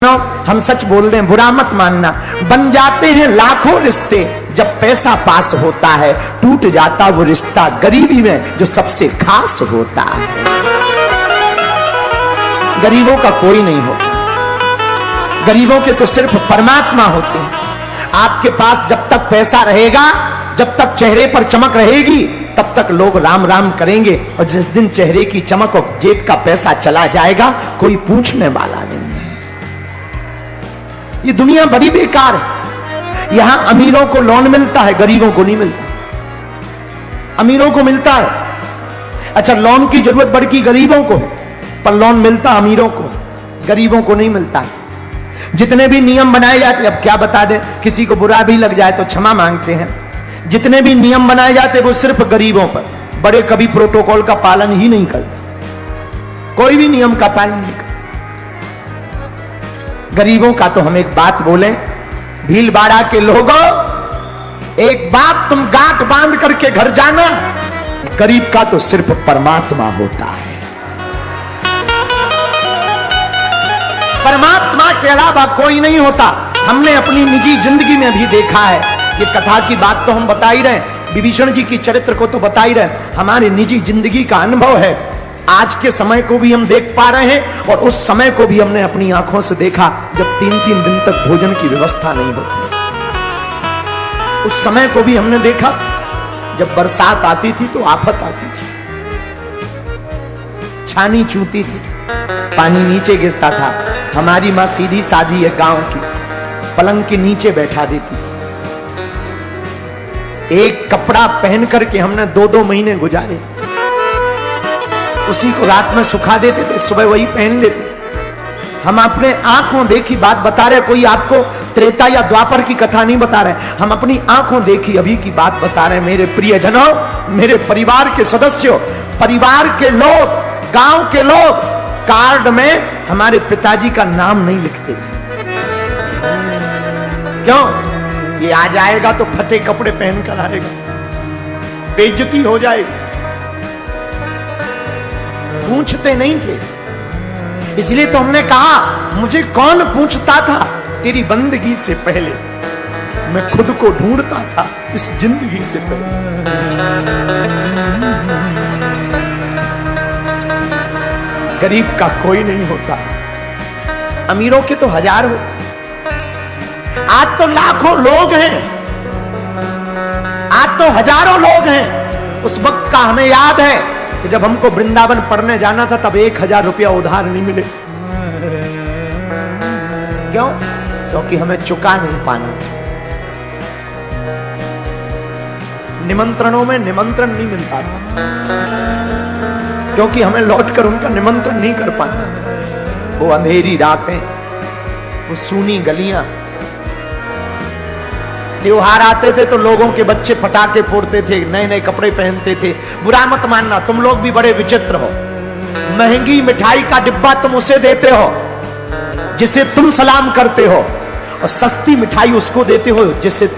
हम सच बोल रहे हैं, बुरा मत मानना। बन जाते हैं लाखों रिश्ते जब पैसा पास होता है, टूट जाता वो रिश्ता गरीबी में जो सबसे खास होता है। गरीबों का कोई नहीं होता, गरीबों के तो सिर्फ परमात्मा होते हैं। आपके पास जब तक पैसा रहेगा, जब तक चेहरे पर चमक रहेगी, तब तक लोग राम राम करेंगे, और जिस दिन चेहरे की चमक और जेब का पैसा चला जाएगा, कोई पूछने वाला नहीं है। ये दुनिया बड़ी बेकार है। यहां अमीरों को लोन मिलता है, गरीबों को नहीं मिलता। अमीरों को मिलता है, अच्छा लोन की जरूरत बड़की गरीबों को, पर लोन मिलता अमीरों को, गरीबों को नहीं मिलता है। जितने भी नियम बनाए जाते, अब क्या बता दे, किसी को बुरा भी लग जाए तो क्षमा मांगते हैं। जितने भी नियम बनाए जाते वो सिर्फ गरीबों पर, बड़े कभी प्रोटोकॉल का पालन ही नहीं करते, कोई भी नियम का पालन नहीं करते। गरीबों का तो हम एक बात बोले, भीलवाड़ा के लोगों, एक बात तुम गांठ बांध करके घर जाना, गरीब का तो सिर्फ परमात्मा होता है। परमात्मा के अलावा कोई नहीं होता। हमने अपनी निजी जिंदगी में भी देखा है, ये कथा की बात तो हम बता ही रहे, विभीषण जी की चरित्र को तो बता ही रहे, हमारी निजी जिंदगी का अनुभव है। आज के समय को भी हम देख पा रहे हैं, और उस समय को भी हमने अपनी आंखों से देखा जब 3-3 दिन तक भोजन की व्यवस्था नहीं होती। उस समय को भी हमने देखा जब बरसात आती थी तो आफत आती थी, छानी चूती थी, पानी नीचे गिरता था। हमारी मां सीधी सादी है गांव की, पलंग के नीचे बैठा देती थी। एक कपड़ा पहन करके हमने 2-2 महीने गुजारे, उसी को रात में सुखा देते थे, सुबह वही पहन लेते। हम अपने आंखों देखी बात बता रहे, कोई आपको त्रेता या द्वापर की कथा नहीं बता रहे, हम अपनी आंखों देखी अभी की बात बता रहे। मेरे प्रियजनों, मेरे परिवार के सदस्यों, परिवार के लोग, गांव के लोग कार्ड में हमारे पिताजी का नाम नहीं लिखते थे। क्यों? ये आ जाएगा तो फटे कपड़े पहन कर आएगा, बेइज्जती हो जाएगी। पूछते नहीं थे, इसलिए तो हमने कहा, मुझे कौन पूछता था तेरी बंदगी से पहले, मैं खुद को ढूंढता था इस जिंदगी से पहले। गरीब का कोई नहीं होता, अमीरों के तो हजार होते। आज तो लाखों लोग हैं, आज तो हजारों लोग हैं। उस वक्त का हमें याद है कि जब हमको वृंदावन पढ़ने जाना था तब 1000 रुपया उधार नहीं मिले। क्यों? क्योंकि हमें चुका नहीं पाना। निमंत्रणों में निमंत्रण नहीं मिलता था, क्योंकि हमें लौटकर उनका निमंत्रण नहीं कर पाना। वो अंधेरी रातें, वो सूनी गलियां, त्योहार आते थे तो लोगों के बच्चे पटाखे फोड़ते थे, नए नए कपड़े पहनते थे। बुरा मत मानना, तुम लोग भी बड़े विचित्र हो। महंगी मिठाई का डिब्बा तुम उसे देते हो जिसे तुम सलाम करते हो, और सस्ती मिठाई उसको देते हो जिसे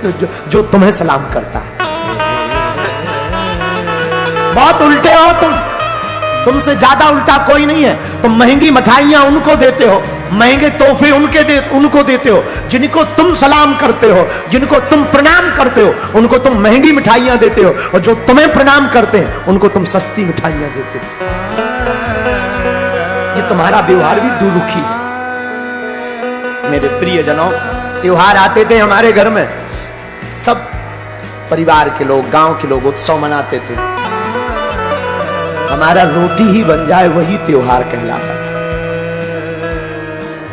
जो तुम्हें सलाम करता है। बहुत उल्टे हो तुम, तुमसे ज्यादा उल्टा कोई नहीं है। तुम महंगी मिठाइयां उनको देते हो, महंगे तोहफे उनको देते हो, जिनको तुम सलाम करते हो, जिनको तुम प्रणाम करते हो, उनको तुम महंगी मिठाइयां देते हो, और जो तुम्हें प्रणाम करते हैं उनको तुम सस्ती मिठाइयां देते हो। ये तुम्हारा व्यवहार भी दुरुखी है। मेरे प्रियजनों, त्योहार आते थे हमारे घर में, सब परिवार के लोग, गांव के लोग उत्सव मनाते थे। हमारा रोटी ही बन जाए वही त्योहार कहलाता था।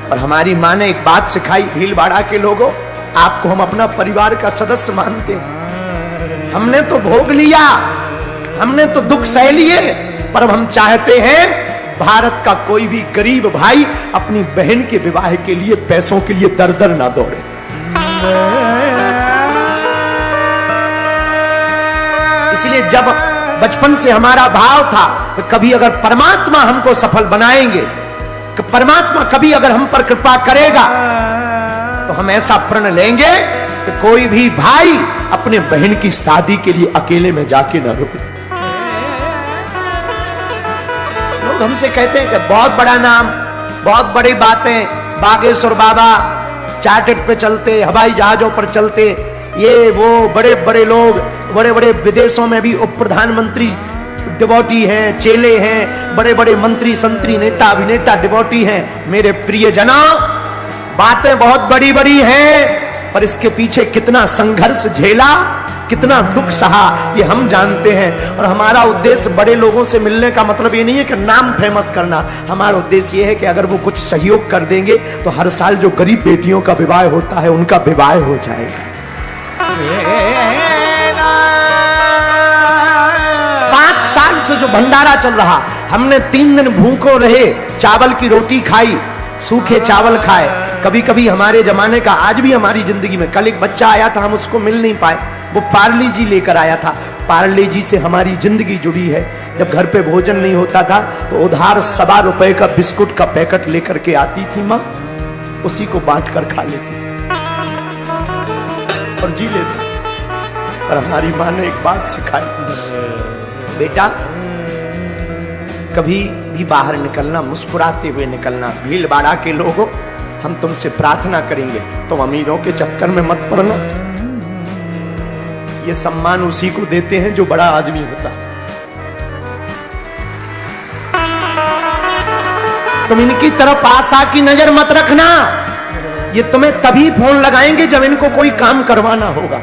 और हमारी मां ने एक बात सिखाई, भीलवाड़ा के लोगों, आपको हम अपना परिवार का सदस्य मानते हैं। हमने तो भोग लिया, हमने तो दुख सह लिए, पर अब हम चाहते हैं भारत का कोई भी गरीब भाई अपनी बहन के विवाह के लिए पैसों के लिए दर दर ना दौड़े। इसलिए जब बचपन से हमारा भाव था कि कभी अगर परमात्मा हमको सफल बनाएंगे, कि परमात्मा कभी अगर हम पर कृपा करेगा, तो हम ऐसा प्रण लेंगे कि कोई भी भाई अपने बहन की शादी के लिए अकेले में जाके न रुके। लोग हमसे कहते हैं कि बहुत बड़ा नाम, बहुत बड़ी बातें, बागेश्वर बाबा चार्टर्ड पे चलते, हवाई जहाजों पर चलते, ये वो बड़े बड़े लोग, बड़े बड़े विदेशों में भी उप प्रधानमंत्री डिवोटी हैं, चेले हैं, बड़े बड़े मंत्री संतरी नेता अभिनेता डिवोटी हैं। मेरे प्रिय जना, बातें बहुत बड़ी बड़ी हैं, पर इसके पीछे कितना संघर्ष झेला, कितना दुख सहा, ये हम जानते हैं। और हमारा उद्देश्य बड़े लोगों से मिलने का मतलब ये नहीं है कि नाम फेमस करना। हमारा उद्देश्य ये है कि अगर वो कुछ सहयोग कर देंगे तो हर साल जो गरीब बेटियों का विवाह होता है उनका विवाह हो जाएगा। 5 साल से जो भंडारा चल रहा, हमने 3 दिन भूखों रहे, चावल की रोटी खाई, सूखे चावल खाए। कभी कभी हमारे जमाने का, आज भी हमारी जिंदगी में, कल एक बच्चा आया था, हम उसको मिल नहीं पाए, वो पार्ले जी लेकर आया था। पार्ले जी से हमारी जिंदगी जुड़ी है। जब घर पे भोजन नहीं होता था तो उधार 1.25 रुपए का बिस्कुट का पैकेट लेकर के आती थी माँ, उसी को बांट कर खा लेती और जी लेती। पर हमारी माँ ने एक बात सिखाई, बेटा कभी भी बाहर निकलना मुस्कुराते हुए निकलना। भीड़ बाड़ा के लोगों, हम तुमसे प्रार्थना करेंगे, तुम अमीरों के चक्कर में मत पड़ना। ये सम्मान उसी को देते हैं जो बड़ा आदमी होता। तुम इनकी तरफ आशा की नजर मत रखना, ये तुम्हें तभी फोन लगाएंगे जब इनको कोई काम करवाना होगा।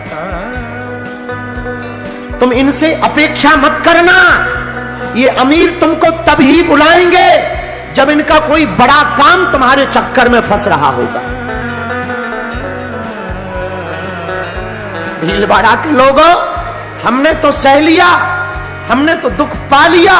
तुम इनसे अपेक्षा मत करना, ये अमीर तुमको तभी बुलाएंगे जब इनका कोई बड़ा काम तुम्हारे चक्कर में फंस रहा होगा। भीलवाड़ा के लोगों, हमने तो सह लिया, हमने तो दुख पा लिया,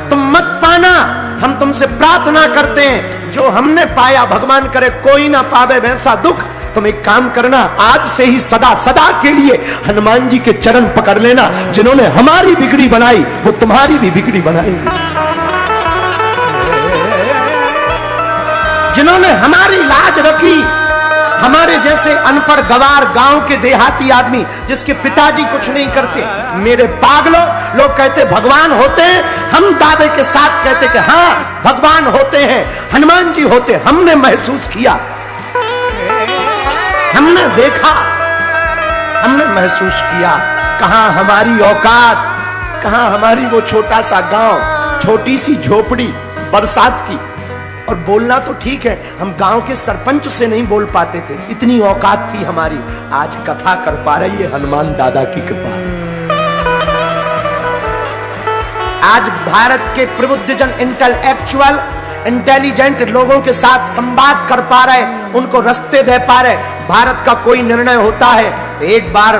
तुम मत पाना। हम तुमसे प्रार्थना करते हैं, जो हमने पाया भगवान करे कोई ना पावे वैसा दुख। तुम एक काम करना, आज से ही सदा सदा के लिए हनुमान जी के चरण पकड़ लेना। जिन्होंने हमारी बिगड़ी बनाई वो तुम्हारी भी बिगड़ी बनाएंगे। जिन्होंने हमारी लाज रखी, हमारे जैसे अनपढ़ गवार गांव के देहाती आदमी जिसके पिताजी कुछ नहीं करते, मेरे पागलों, लोग कहते भगवान होते हैं, हम दावे के साथ कहते कि हाँ भगवान होते हैं, हनुमान जी होते। हमने महसूस किया, हमने देखा, हमने महसूस किया। कहां हमारी औकात, कहां हमारी वो छोटा सा गांव, छोटी सी झोपड़ी बरसात की। और बोलना तो ठीक है, हम गांव के सरपंच से नहीं बोल पाते थे, इतनी औकात थी हमारी। आज कथा कर पा रही है हनुमान दादा की कृपा। आज भारत के प्रबुद्धजन, इंटेलेक्चुअल, इंटेलिजेंट लोगों के साथ संवाद कर पा रहे, उनको रास्ते दे पा रहे। भारत का कोई निर्णय होता है तो एक बार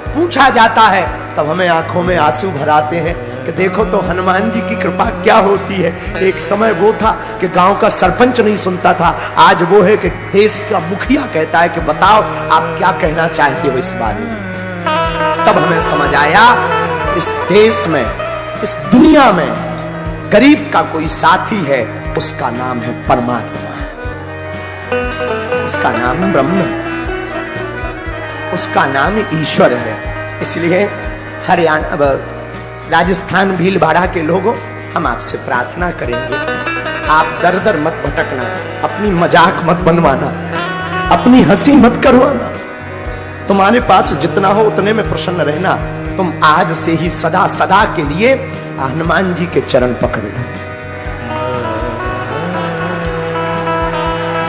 पूछा जाता है, तब हमें आंखों में आंसू भर आते हैं कि देखो तो हनुमान जी की कृपा क्या होती है। एक समय वो था कि गांव का सरपंच नहीं सुनता था, आज वो है कि देश का मुखिया कहता है कि बताओ आप क्या कहना चाहते हो इस बारे में। तब हमें समझ आया, इस देश में, इस दुनिया में गरीब का कोई साथी है, उसका नाम है परमात्मा, उसका नाम ब्रह्म, उसका नाम ईश्वर है। इसलिए हरियाणा, राजस्थान, भीलवाड़ा के लोगों, हम आपसे प्रार्थना करेंगे, आप दर दर मत भटकना, अपनी मजाक मत बनवाना, अपनी हंसी मत करवाना। तुम्हारे पास जितना हो उतने में प्रसन्न रहना। तुम आज से ही सदा सदा के लिए हनुमान जी के चरण पकड़ लो।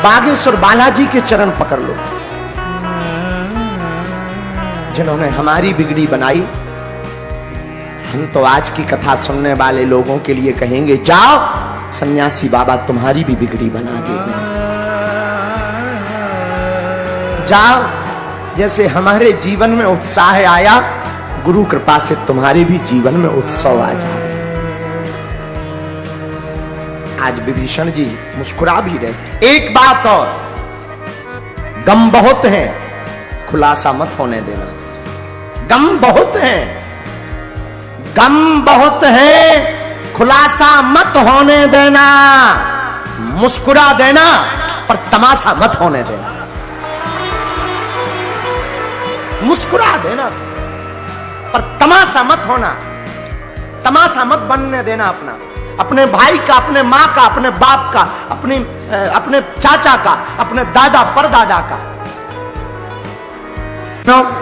बागेश्वर बालाजी के चरण पकड़ लो, जिन्होंने हमारी बिगड़ी बनाई। हम तो आज की कथा सुनने वाले लोगों के लिए कहेंगे, जाओ सन्यासी बाबा तुम्हारी भी बिगड़ी बना देंगे। जाओ, जैसे हमारे जीवन में उत्साह आया, गुरु कृपा से तुम्हारे भी जीवन में उत्सव आ जाए। आज विभीषण जी मुस्कुरा भी रहे। एक बात और, गम बहुत है, खुलासा मत होने देना। गम बहुत है, गम बहुत है, खुलासा मत होने देना। मुस्कुरा देना पर तमाशा मत होने देना। मुस्कुरा देना पर तमाशा मत होना, तमाशा मत बनने देना अपना। अपने भाई का, अपने माँ का, अपने बाप का, अपने चाचा का, अपने दादा परदादा का।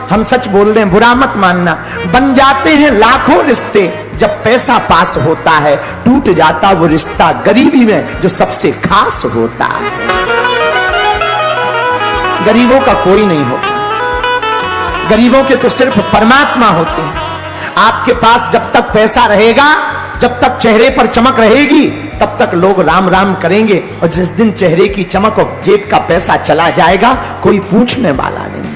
हम सच बोल रहे हैं, बुरा मत मानना। बन जाते हैं लाखों रिश्ते जब पैसा पास होता है, टूट जाता वो रिश्ता गरीबी में जो सबसे खास होता है। गरीबों का कोई नहीं होता, गरीबों के तो सिर्फ परमात्मा होते हैं। आपके पास जब तक पैसा रहेगा, जब तक चेहरे पर चमक रहेगी, तब तक लोग राम राम करेंगे, और जिस दिन चेहरे की चमक और जेब का पैसा चला जाएगा, कोई पूछने वाला नहीं है।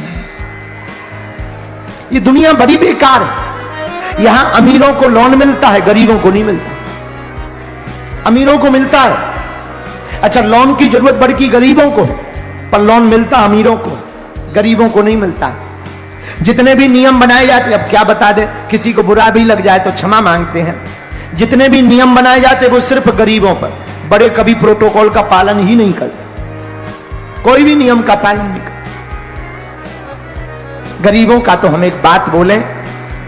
ये दुनिया बड़ी बेकार है। यहां अमीरों को लोन मिलता है, गरीबों को नहीं मिलता। अमीरों को मिलता है, अच्छा लोन की जरूरत बड़ी गरीबों को, पर लोन मिलता अमीरों को, गरीबों को नहीं मिलता। जितने भी नियम बनाए जाते, अब क्या बता दे, किसी को बुरा भी लग जाए तो क्षमा मांगते हैं। जितने भी नियम बनाए जाते वो सिर्फ गरीबों पर, बड़े कभी प्रोटोकॉल का पालन ही नहीं करते, कोई भी नियम का पालन नहीं करते। गरीबों का तो हम एक बात बोले,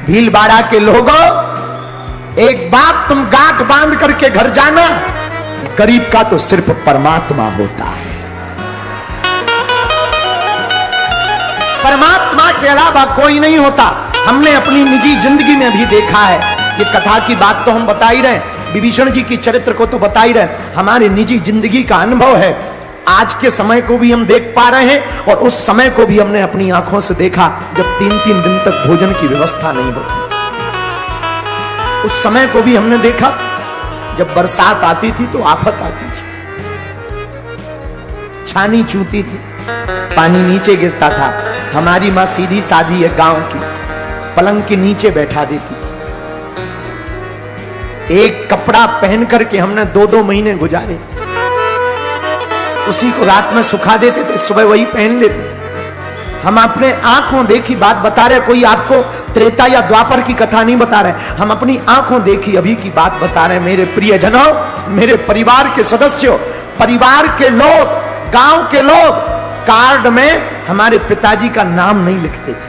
भीलवाड़ा के लोगों, एक बात तुम गांठ बांध करके घर जाना, गरीब का तो सिर्फ परमात्मा होता है। परमात्मा के अलावा कोई नहीं होता। हमने अपनी निजी जिंदगी में भी देखा है। ये कथा की बात तो हम बता ही रहे, विभीषण जी की चरित्र को तो बता ही रहे, हमारी निजी जिंदगी का अनुभव है। आज के समय को भी हम देख पा रहे हैं, और उस समय को भी हमने अपनी आंखों से देखा जब 3-3 दिन तक भोजन की व्यवस्था नहीं होती। उस समय को भी हमने देखा जब बरसात आती थी तो आफत आती थी, छानी चूती थी, पानी नीचे गिरता था। हमारी माँ सीधी साधी है गांव की, पलंग के नीचे बैठा देती थी। एक कपड़ा पहन करके हमने 2-2 महीने गुजारे, उसी को रात में सुखा देते थे, सुबह वही पहन लेते। हम अपने आंखों देखी बात बता रहे, कोई आपको त्रेता या द्वापर की कथा नहीं बता रहे, हम अपनी आंखों देखी अभी की बात बता रहे। मेरे प्रियजनों, मेरे परिवार के सदस्यों, परिवार के लोग, गांव के लोग कार्ड में हमारे पिताजी का नाम नहीं लिखते थे।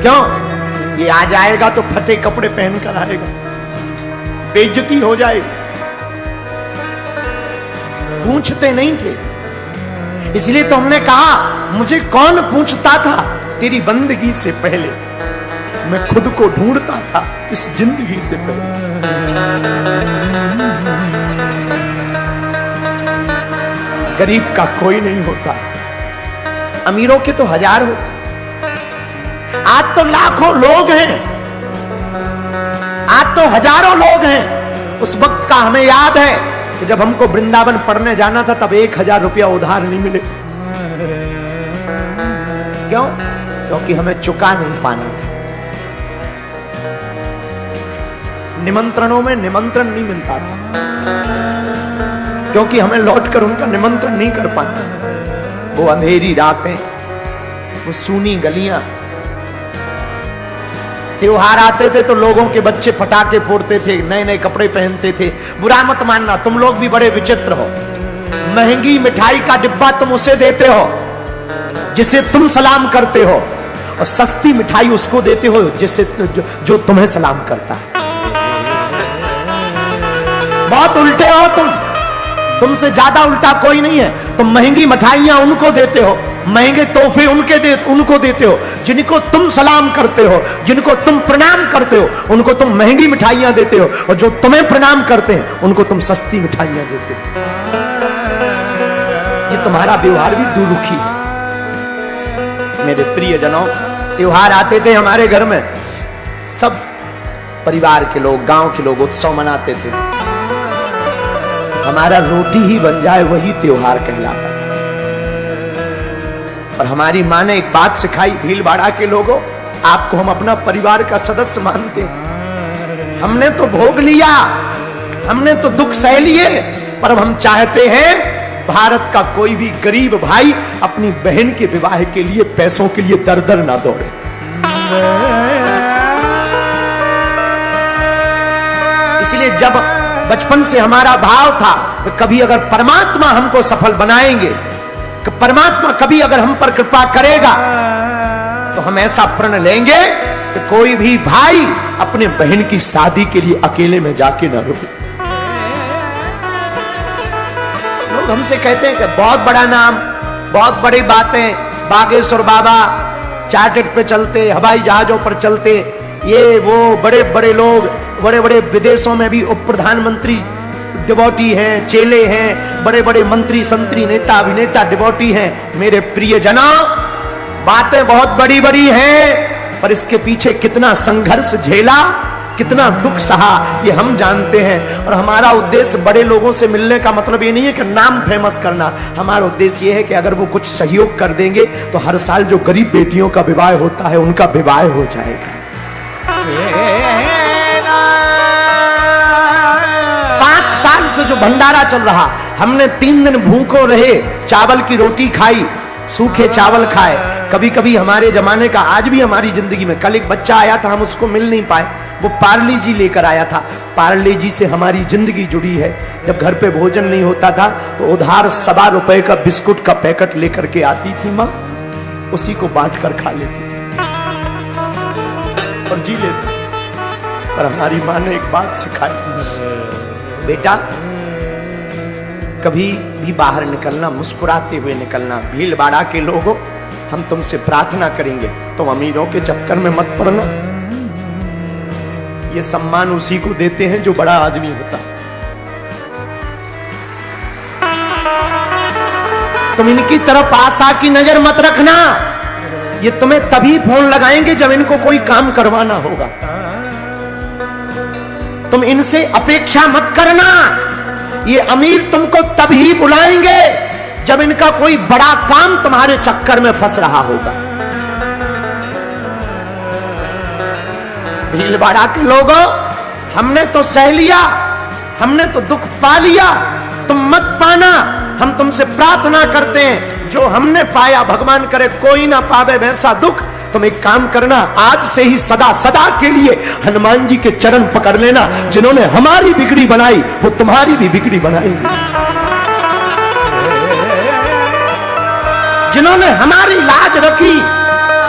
क्यों? ये आ जाएगा तो फटे कपड़े पहन कर आएगा, बेइज्जती हो जाएगी। पूछते नहीं थे। इसलिए तो हमने कहा, मुझे कौन पूछता था तेरी बंदगी से पहले, मैं खुद को ढूंढता था इस जिंदगी से पहले। गरीब का कोई नहीं होता, अमीरों के तो हजार होते। आज तो लाखों लोग हैं, आज तो हजारों लोग हैं। उस वक्त का हमें याद है कि जब हमको वृंदावन पढ़ने जाना था तब 1000 रुपया उधार नहीं मिले थे। क्यों? क्योंकि हमें चुका नहीं पाना था। निमंत्रणों में निमंत्रण नहीं मिलता था, क्योंकि हमें लौटकर उनका निमंत्रण नहीं कर पाते। वो अंधेरी रातें, वो सूनी गलियां। त्योहार आते थे तो लोगों के बच्चे पटाखे फोड़ते थे, नए नए कपड़े पहनते थे। बुरा मत मानना, तुम लोग भी बड़े विचित्र हो। महंगी मिठाई का डिब्बा तुम उसे देते हो जिसे तुम सलाम करते हो, और सस्ती मिठाई उसको देते हो जिसे जो तुम्हें सलाम करता है। बहुत उल्टे हो तुम, तुमसे ज्यादा उल्टा कोई नहीं है। तुम महंगी मिठाइयां उनको देते हो, महंगे तोहफे उनको देते हो, जिनको तुम सलाम करते हो, जिनको तुम प्रणाम करते हो, उनको तुम महंगी मिठाइयां देते हो, और जो तुम्हें प्रणाम करते हैं उनको तुम सस्ती मिठाइयां देते हो। ये तुम्हारा व्यवहार भी दुरुखी है। मेरे प्रियजनों, त्योहार आते थे हमारे घर में, सब परिवार के लोग, गांव के लोग उत्सव मनाते थे। हमारा रोटी ही बन जाए वही त्योहार कहलाता था। पर हमारी माँ ने एक बात सिखाई, भीलवाड़ा के लोगों, आपको हम अपना परिवार का सदस्य मानते हैं। हमने तो भोग लिया, हमने तो दुख सह लिए, पर हम चाहते हैं भारत का कोई भी गरीब भाई अपनी बहन के विवाह के लिए पैसों के लिए दर दर ना दौड़े। इसलिए जब बचपन से हमारा भाव था कि कभी अगर परमात्मा हमको सफल बनाएंगे, कि परमात्मा कभी अगर हम पर कृपा करेगा, तो हम ऐसा प्रण लेंगे कि कोई भी भाई अपने बहन की शादी के लिए अकेले में जाके ना रुके। लोग हमसे कहते हैं कि बहुत बड़ा नाम, बहुत बड़ी बातें, बागेश्वर बाबा चार्टर्ड पे चलते, हवाई जहाजों पर चलते, ये वो बड़े बड़े लोग, बड़े बड़े विदेशों में भी उप प्रधानमंत्री डिवोटी हैं, चेले हैं, बड़े बड़े मंत्री संतरी नेता अभिनेता डिवोटी हैं। मेरे प्रिय जनों, बातें बहुत बड़ी बड़ी हैं, पर इसके पीछे कितना संघर्ष झेला, कितना दुख सहा, ये हम जानते हैं। और हमारा उद्देश्य बड़े लोगों से मिलने का मतलब ये नहीं है कि नाम फेमस करना। हमारा उद्देश्य ये है कि अगर वो कुछ सहयोग कर देंगे तो हर साल जो गरीब बेटियों का विवाह होता है उनका विवाह हो जाएगा। 5 साल से जो भंडारा चल रहा, हमने 3 दिन भूखों रहे, चावल की रोटी खाई, सूखे चावल खाए। कभी कभी हमारे जमाने का, आज भी हमारी जिंदगी में, कल एक बच्चा आया था, हम उसको मिल नहीं पाए, वो पार्ले जी लेकर आया था। पार्ले जी से हमारी जिंदगी जुड़ी है। जब घर पे भोजन नहीं होता था तो उधार 1.25 रुपए का बिस्कुट का पैकेट लेकर के आती थी माँ, उसी को बांट कर खा लेती थी और जी लेती। पर हमारी माँ ने एक बात सिखाई, बेटा कभी भी बाहर निकलना मुस्कुराते हुए निकलना। भीड़ बाड़ा के लोगों, हम तुमसे प्रार्थना करेंगे, तुम अमीरों के चक्कर में मत पड़ना। ये सम्मान उसी को देते हैं जो बड़ा आदमी होता। तुम इनकी तरफ आशा की नजर मत रखना, ये तुम्हें तभी फोन लगाएंगे जब इनको कोई काम करवाना होगा। तुम इनसे अपेक्षा मत करना, ये अमीर तुमको तभी बुलाएंगे जब इनका कोई बड़ा काम तुम्हारे चक्कर में फंस रहा होगा। भीलवाड़ा के लोगों, हमने तो सह लिया, हमने तो दुख पा लिया, तुम मत पाना। हम तुमसे प्रार्थना करते हैं, जो हमने पाया भगवान करे कोई ना पावे वैसा दुख। तुम एक काम करना, आज से ही सदा सदा के लिए हनुमान जी के चरण पकड़ लेना। जिन्होंने हमारी बिगड़ी बनाई वो तुम्हारी भी बिगड़ी बनाएंगे। जिन्होंने हमारी लाज रखी,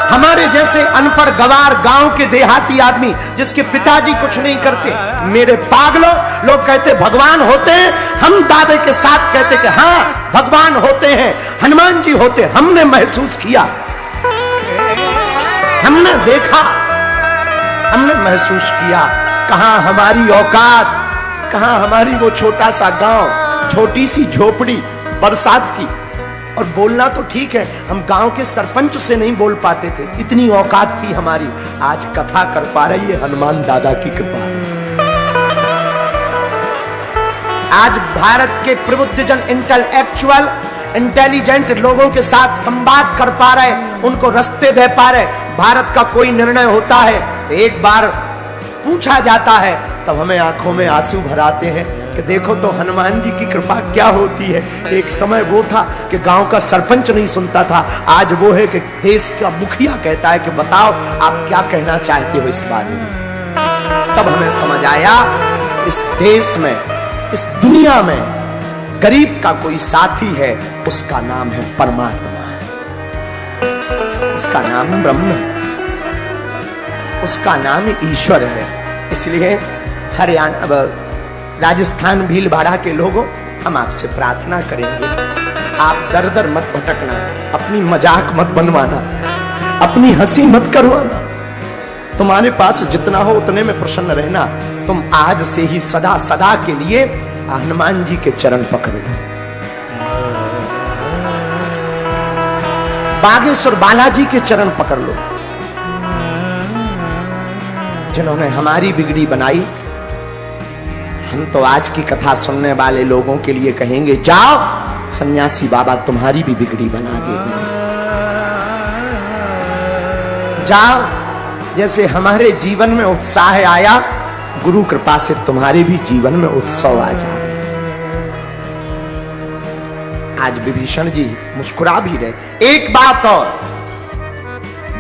हमारे जैसे अनपढ़ गवार गांव के देहाती आदमी जिसके पिताजी कुछ नहीं करते, मेरे पागलों, लोग कहते भगवान होते हैं, हम दावे के साथ कहते कि हाँ भगवान होते हैं, हनुमान जी होते। हमने महसूस किया, हमने देखा, हमने महसूस किया। कहां हमारी औकात, कहां हमारी वो छोटा सा गांव, छोटी सी झोपड़ी बरसात की। और बोलना तो ठीक है, हम गांव के सरपंच से नहीं बोल पाते थे, इतनी औकात थी हमारी। आज कथा कर पा रही है हनुमान दादा की कृपा। आज भारत के प्रबुद्धजन, इंटेलेक्चुअल, इंटेलिजेंट लोगों के साथ संवाद कर पा रहे, उनको रास्ते दे पा रहे। भारत का कोई निर्णय होता है, एक बार पूछा जाता है, तब हमें आंखों में आंसू भर आते हैं कि देखो तो हनुमान जी की कृपा क्या होती है। एक समय वो था कि गांव का सरपंच नहीं सुनता था, आज वो है कि देश का मुखिया कहता है कि बताओ आप क्या कहना चाहते हो इस बारे में। तब हमें समझ आया, इस देश में, इस दुनिया में गरीब का कोई साथी है, उसका नाम है परमात्मा, उसका नाम ब्रह्म, उसका नाम ईश्वर है। इसलिए हरियाणा, राजस्थान भीलवाड़ा के लोगों, हम आपसे प्रार्थना करेंगे, आप दर दर मत भटकना, अपनी मजाक मत बनवाना, अपनी हंसी मत करवाना। तुम्हारे पास जितना हो उतने में प्रसन्न रहना। तुम आज से ही सदा सदा के लिए हनुमान जी के चरण पकड़ लो। बागेश्वर बालाजी के चरण पकड़ लो, जिन्होंने हमारी बिगड़ी बनाई। हम तो आज की कथा सुनने वाले लोगों के लिए कहेंगे, जाओ सन्यासी बाबा तुम्हारी भी बिगड़ी बना देंगे। जाओ, जैसे हमारे जीवन में उत्साह आया, गुरु कृपा से तुम्हारे भी जीवन में उत्सव आ जाए। आज विभीषण जी मुस्कुरा भी रहे। एक बात और,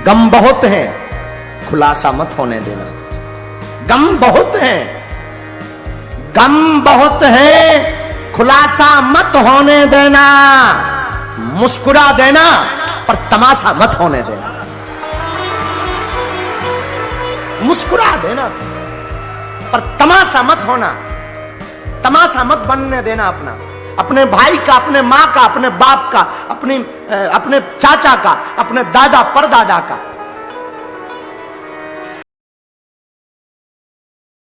गम बहुत है, खुलासा मत होने देना। गम बहुत है, गम बहुत है, खुलासा मत होने देना। मुस्कुरा देना पर तमाशा मत होने देना। मुस्कुरा देना, पर तमाशा मत होना, तमाशा मत बनने देना अपना, अपने भाई का, अपने माँ का, अपने बाप का, अपने चाचा का, अपने दादा परदादा का।